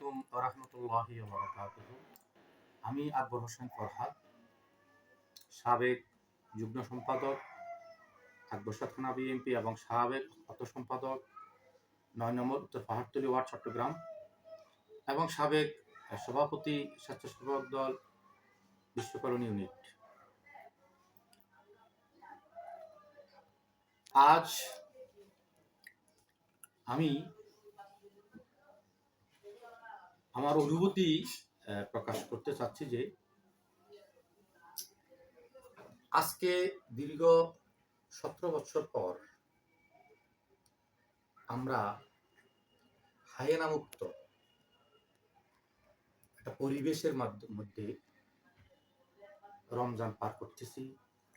আলাইকুম ওয়া রাহমাতুল্লাহি ওয়া বারাকাতুহু। আমি আকবর হোসেন ফরহাদ, সাবেক যুগ্ম সম্পাদক আকবরশাহ থানা বিএনপি এবং সাবেক অর্থ সম্পাদক ৯ নম্বর উত্তর পাহাড়তলী ওয়ার্ড চট্টগ্রাম এবং সাবেক সভাপতি স্বেচ্ছাসেবক দল বিশ্বকরণ ইউনিট। আজ আমি আমার অনুভূতি প্রকাশ করতে চাচ্ছি যে আজকে দীর্ঘ ১৭ বছর পর আমরা হায়েনা মুক্ত একটা পরিবেশের মধ্যে রমজান পার করতেছি।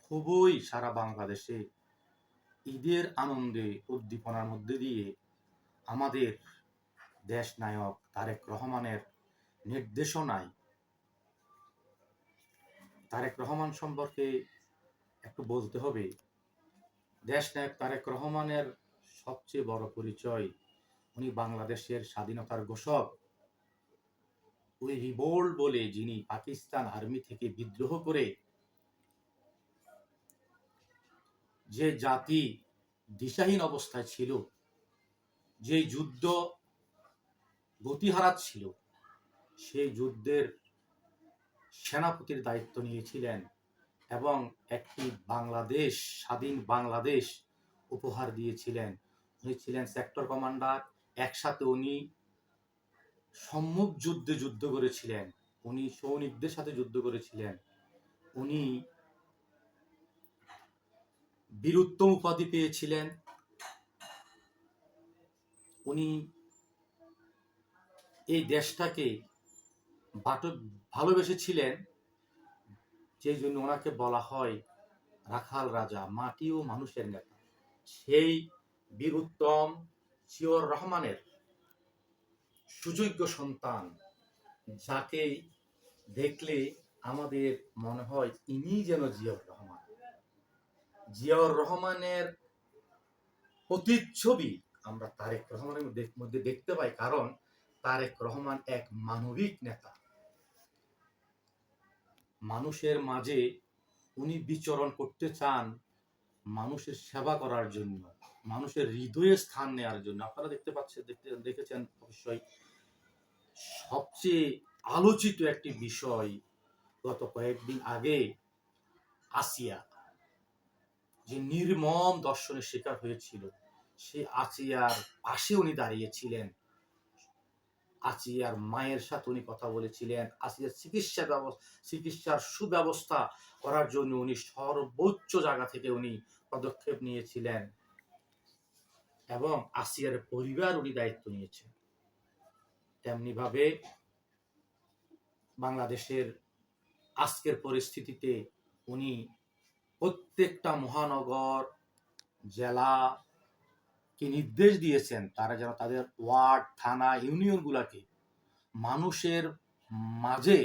খুবই সারা বাংলাদেশে ঈদের আনন্দে উদ্দীপনার মধ্যে দিয়ে আমাদের দেশ নায়ক তারেক রহমানের নির্দেশনায় তারেক রহমান সম্পর্কে একটু বলতে হবে। দেশ নায়ক তারেক রহমানের সবচেয়ে বড় পরিচয়, উনি বাংলাদেশের স্বাধীনতার ঘোষক। ওই রিভোল্ট বলে যিনি পাকিস্তান আর্মি থেকে বিদ্রোহ করে যে জাতি দিশাহীন অবস্থায় ছিল, যে যুদ্ধ গতি হারাচ্ছিল, সেই যুদ্ধের সেনাপতির দায়িত্ব নিয়েছিলেন এবং একটি বাংলাদেশ, স্বাধীন বাংলাদেশ উপহার দিয়েছিলেন। উনি ছিলেন সেক্টর কমান্ডার। একসাথে উনি সম্মুখ যুদ্ধ করেছিলেন, উনি সৈনিকদের সাথে যুদ্ধ করেছিলেন, উনি বীরুত্তম উপাধি পেয়েছিলেন, উনি এই দেশটাকে ভালোবেসেছিলেন, যে জন্য ওনাকে বলা হয় রাখাল রাজা, মাটি ও মানুষের নেতা। সেই বীরুত্তম জিয়াউর রহমানের সুযোগ্য সন্তান, যাকে দেখলে আমাদের মনে হয় ইনি যেন জিয়াউর রহমান। জিয়াউর রহমানের প্রতিচ্ছবি আমরা তারেক রহমানের মধ্যে দেখতে পাই, কারণ তারেক রহমান এক মানবিক নেতা। মানুষের মাঝে উনি বিচরণ করতে চান মানুষের সেবা করার জন্য, মানুষের হৃদয়ে স্থান নেওয়ার জন্য। আপনারা দেখেছেন অবশ্যই। সবচেয়ে আলোচিত একটি বিষয়, গত কয়েকদিন আগে আসিয়া যে নির্মম দর্শনের শিকার হয়েছিল, সে আসিয়ার পাশে উনি দাঁড়িয়েছিলেন, আসিয়ার মায়ের সাথে উনি কথা বলেছিলেন, আসিয়ার চিকিৎসার সুব্যবস্থা করার জন্য উনি সর্বোচ্চ জায়গা থেকে উনি পদক্ষেপ নিয়েছিলেন এবং আসিয়ার পরিবার উনি দায়িত্ব নিয়েছেন। তেমনি ভাবে বাংলাদেশের আজকের পরিস্থিতিতে উনি প্রত্যেকটা মহানগর, জেলাকে নির্দেশ দিয়েছেন তারা যেন তাদের ওয়ার্ড, থানা, ইউনিয়ন গুলাকে মানুষের মাঝে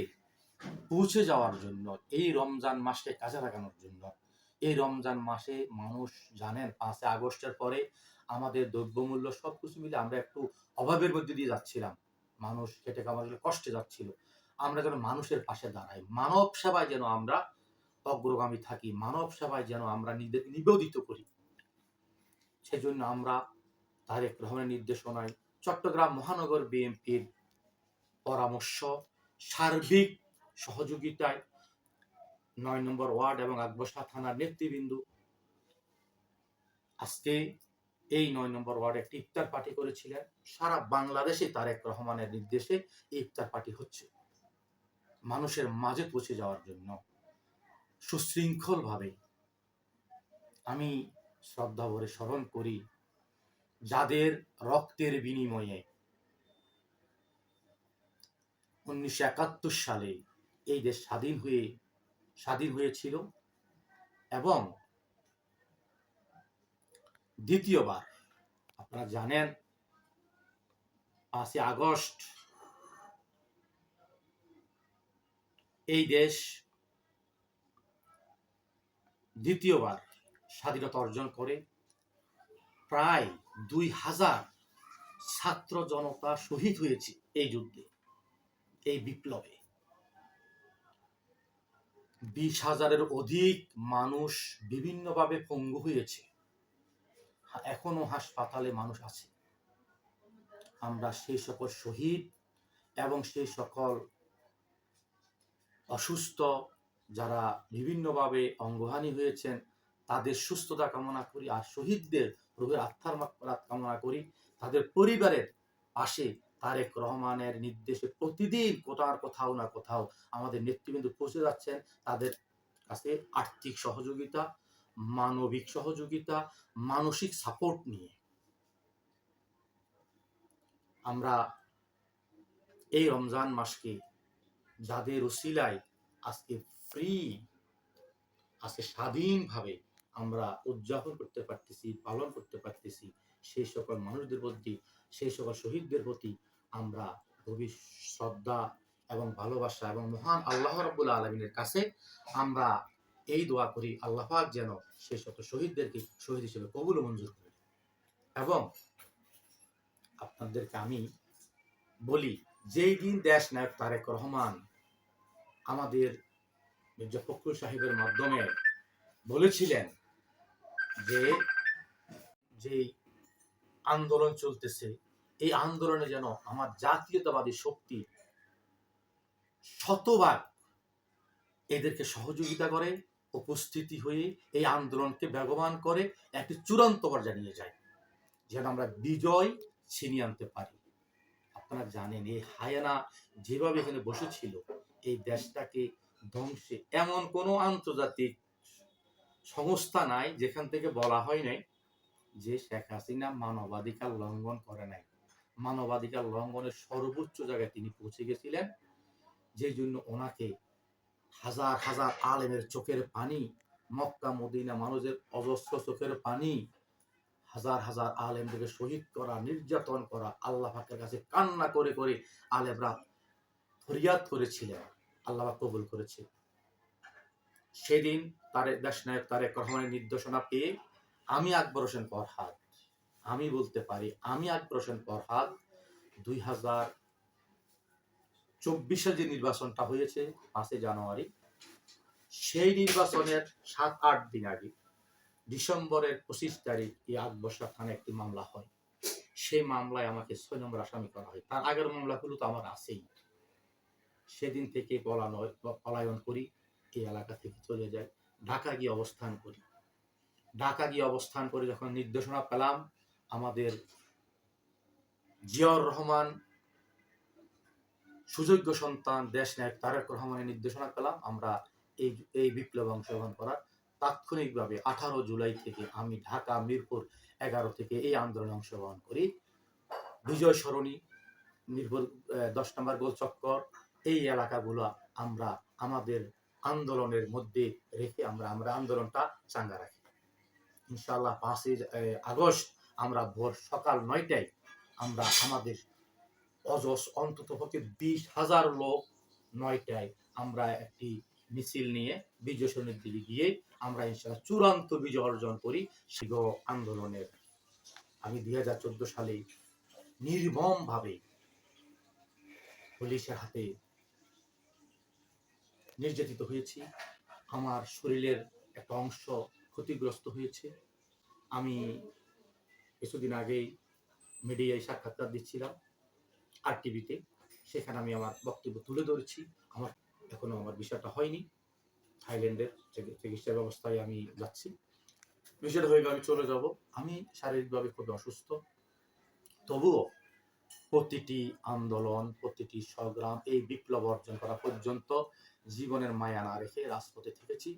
পৌঁছে যাওয়ার জন্য, এই রমজান মাসকে কাজে লাগানোর জন্য। এই রমজান মাসে মানুষ জানেন 5 আগস্টের পরে আমাদের দ্রব্যমূল্য সবকিছু মিলে আমরা একটু অভাবের মধ্যে দিয়ে যাচ্ছিলাম, মানুষ খেটে খাওয়ার কষ্টে যাচ্ছিল। আমরা যেন মানুষের পাশে দাঁড়াই, মানব সেবায় যেন আমরা অগ্রগামী থাকি, মানব সেবায় যেন আমরা নিবেদিত করি। সেজন্য আমরা তারেক রহমানের নির্দেশনায়, চট্টগ্রাম মহানগর বিএনপির পরামর্শ, সার্বিক সহযোগিতায় ৯ নম্বর ওয়ার্ড এবং আকবরশাহ থানার নেতৃবৃন্দ আজকে এই ৯ নম্বর ওয়ার্ডে একটি ইফতার পার্টি করেছিলেন। সারা বাংলাদেশে তারেক রহমানের নির্দেশে এই ইফতার পার্টি হচ্ছে, মানুষের মাঝে পৌঁছে যাওয়ার জন্য সুশৃঙ্খল ভাবে। আমি শ্রদ্ধা ভরে স্মরণ করি যাদের রক্তের বিনিময়ে 1971 সালে এই দেশ স্বাধীন হয়েছিল এবং দ্বিতীয়বার আপনারা জানেন 5 আগস্ট এই দেশ দ্বিতীয়বার স্বাধীনতা অর্জন করে। প্রায় 2000 ছাত্র জনতা শহীদ হয়েছে এই যুদ্ধে। এই বিপ্লবে 20,000-এর অধিক মানুষ বিভিন্নভাবে পঙ্গু হয়েছে, এখনো হাসপাতালে মানুষ আছে। আমরা সেই সকল শহীদ এবং সেই সকল অসুস্থ যারা বিভিন্নভাবে অঙ্গহানি হয়েছেন তাদের সুস্থতা কামনা করি, আর শহীদদের রুহের আত্মার মাগফিরাত কামনা করি। তাদের পরিবারের পাশে তারেক রহমানের নির্দেশে প্রতিদিন কোথাও না কোথাও আমাদের নেতৃবৃন্দ পৌঁছে যাচ্ছেন। তাদের কাছে আর্থিক সহযোগিতা, মানবিক সহযোগিতা, মানসিক সাপোর্ট নিয়ে আমরা এই রমজান মাসকে যাদের উসিলায় আজকে আজকে স্বাধীনভাবে আমরা উদযাপন করতে পারতেছি, পালন করতে পারতেছি, সেই সকল মানুষদের প্রতি, সেই সকল শহীদদের প্রতি আমরা গভীর শ্রদ্ধা এবং ভালোবাসা এবং মহান আল্লাহ রাব্বুল আলামিনের কাছে আমরা এই দোয়া করি, আল্লাহ পাক যেন সেই সকল শহীদদেরকে শহীদ হিসেবে কবুল ও মঞ্জুর করে। এবং আপনাদেরকে আমি বলি, যেই দিন দেশ নায়ক তারেক রহমান আমাদের মির্জা ফখরুল সাহেবের মাধ্যমে বলেছিলেন যে যে আন্দোলন চলতেছে, এই আন্দোলনে যেন আমার জাতীয়তাবাদী শক্তি শতভাগ এদেরকে সহযোগিতা করে, উপস্থিতি হয়ে এই আন্দোলনকে বেগবান করে একটি চূড়ান্ত পর্যায়ে নিয়ে যায়, যেন আমরা বিজয় ছিনিয়ে আনতে পারি। আপনারা জানেন এই হায়ানা যেভাবে এখানে বসেছিল এই দেশটাকে ধ্বংসে, এমন কোনো আন্তর্জাতিক সংস্থা নাই যেখান থেকে বলা হয় নাই যে শেখ হাসিনা মানবাধিকার লঙ্ঘন করে নাই। মানবাধিকার লঙ্ঘনের সর্বোচ্চ জায়গায় তিনি পৌঁছে গেছিলেন, যে জন্য ওনাকে হাজার হাজার আলেমের চোখের পানি, মক্কা মদিনা মানুষের অজস্র চোখের পানি, হাজার হাজার আলেমদেরকে শহীদ করা, নির্যাতন করা, আল্লাহ পাকের কাছে কান্না করে করে আলেমরা ফরিয়াদ করেছিলেন, আল্লাহ পাক কবুল করেছে। সেদিন দেশ নায়ক তারেক রহমানের নির্দেশনা পেয়ে আমি আকবর হোসেন ফরহাদ, আমি বলতে পারি আমি আকবর হোসেন ফরহাদ 2024 যে নির্বাচনটা হয়েছে 5 জানুয়ারি, সেই নির্বাচনের 7-8 দিন আগে ডিসেম্বরের 25 তারিখ এই আকবর শাহ থানায় একটি মামলা হয়। সেই মামলায় আমাকে 6 নম্বর আসামি করা হয়। তার আগের মামলাগুলো তো আমার আছেই। সেদিন থেকে পলায়ন করি, এই এলাকা থেকে চলে যাই, ঢাকা গিয়ে অবস্থান করি। ঢাকা গিয়ে অবস্থান করে যখন নির্দেশনা পেলাম, আমাদের জিয়াউর রহমান সুযোগ্য সন্তান দেশ নায়ক তারেক রহমানের নির্দেশনা পেলাম, আমরা এই বিপ্লবে অংশগ্রহণ করার। তাৎক্ষণিকভাবে 18 জুলাই থেকে আমি ঢাকা মিরপুর 11 থেকে এই আন্দোলনে অংশগ্রহণ করি। বিজয় সরণি, মিরপুর 10 নম্বর গোল চক্কর, এই এলাকাগুলো আমরা আমাদের আন্দোলনের মধ্যে রেখে আমরা আন্দোলনটা চাঙ্গা রাখি। ইনশাআল্লাহ 5 আগস্ট আমরা ভোর সকাল 9টায় আমরা আমাদের অন্তত পক্ষে 20,000 লোক 9টায় আমরা একটি মিছিল নিয়ে বিজয় সরণির দিকে গিয়ে আমরা ইনশাআল্লাহ চূড়ান্ত বিজয় অর্জন করি সেই আন্দোলনের। আমি 2014 সালে নির্মমভাবে পুলিশের হাতে নির্যাতিত হয়েছি, আমার শরীরের একটা অংশ ক্ষতিগ্রস্ত হয়েছে। আমি কিছুদিন আগেই মিডিয়ায় সাক্ষাৎকার দিচ্ছিলাম আর টিভিতে, সেখানে আমি আমার বক্তব্য তুলে ধরেছি। এখনো আমার বিষয়টা হয়নি, থাইল্যান্ডের চিকিৎসা ব্যবস্থায় আমি যাচ্ছি, বিষয়টা হয়ে গেলে আমি চলে যাব। আমি শারীরিকভাবে খুব অসুস্থ, তবুও প্রতিটি আন্দোলন, প্রতিটি সংগ্রাম, এই বিপ্লব অর্জন করা পর্যন্ত জীবনের মায়া না রেখে রাজপথে থেকেছি।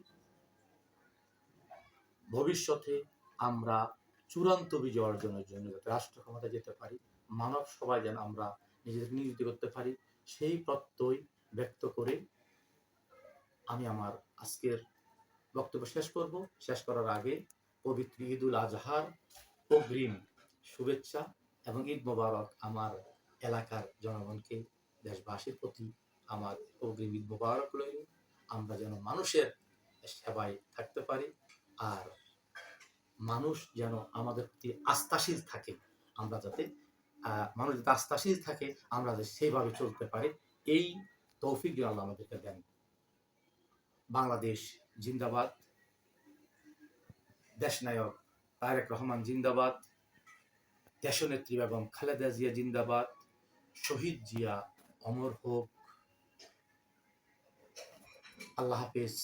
ভবিষ্যতে আমরা চূড়ান্ত বিজয় অর্জনের জন্য যাতে রাষ্ট্র ক্ষমতায় যেতে পারি, মানব সভায় যেন আমরা নিজেদের নিয়োজিত করতে পারি, সেই প্রত্যয় ব্যক্ত করে আমি আমার আজকের বক্তব্য শেষ করব। শেষ করার আগে পবিত্র ঈদ উল আজহার অগ্রিম শুভেচ্ছা এবং ঈদ মোবারক আমার এলাকার জনগণকে, দেশবাসীর প্রতি আমার অগ্রিম ঈদ মোবারক রইল। আমরা যেন মানুষের সেবায় থাকতে পারি, আর মানুষ যেন আমাদের প্রতি আস্থাশীল থাকে, আমরা যাতে মানুষ যাতে আস্থাশীল থাকে, আমরা যাতে সেইভাবে চলতে পারি, এই তৌফিক যেন আল্লাহ আমাদেরকে দেন। বাংলাদেশ জিন্দাবাদ, দেশনায়ক তারেক রহমান জিন্দাবাদ, দেশনেত্রী বেগম খালেদা জিয়া জিন্দাবাদ, শহীদ জিয়া অমর হোক। আল্লাহ হাফেজ।